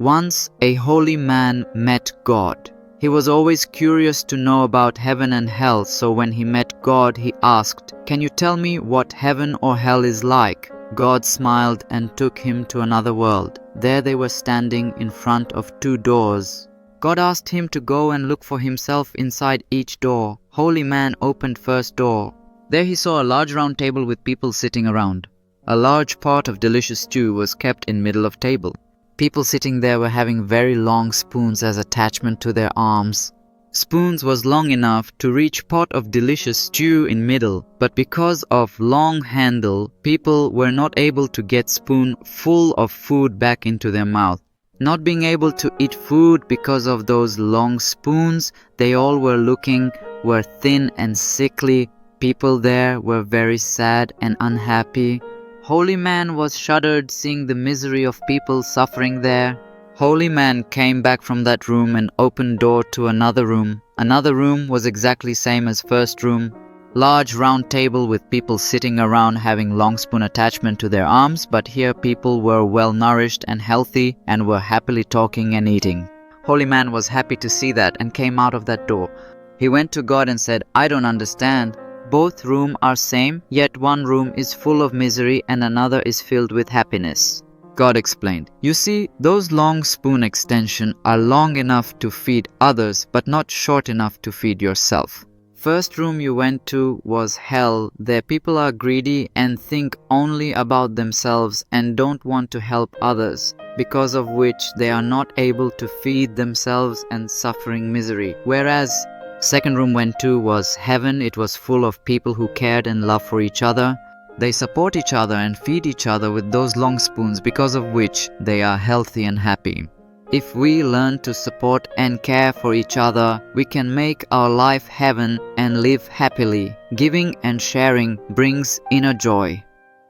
Once a holy man met God. He was always curious to know about heaven and hell, so when he met God, he asked, "Can you tell me what heaven or hell is like?" God smiled and took him to another world. There they were standing in front of two doors. God asked him to go and look for himself inside each door. Holy man opened first door. There he saw a large round table with people sitting around. A large pot of delicious stew was kept in middle of table. People sitting there were having very long spoons as attachment to their arms. Spoons was long enough to reach pot of delicious stew in middle, but because of long handle, people were not able to get spoon full of food back into their mouth. Not being able to eat food because of those long spoons, they all were thin and sickly. People there were very sad and unhappy. Holy man was shuddered seeing the misery of people suffering there. Holy man came back from that room and opened door to another room. Another room was exactly same as first room. Large round table with people sitting around having long spoon attachment to their arms, but here people were well nourished and healthy and were happily talking and eating. Holy man was happy to see that and came out of that door. He went to God and said, "I don't understand. Both rooms are same, yet one room is full of misery and another is filled with happiness." God explained, "You see, those long spoon extension are long enough to feed others but not short enough to feed yourself. First room you went to was hell. There people are greedy and think only about themselves and don't want to help others, because of which they are not able to feed themselves and suffering misery. Whereas second room went to was heaven. It was full of people who cared and loved for each other. They support each other and feed each other with those long spoons, because of which they are healthy and happy. If we learn to support and care for each other, we can make our life heaven and live happily. Giving and sharing brings inner joy."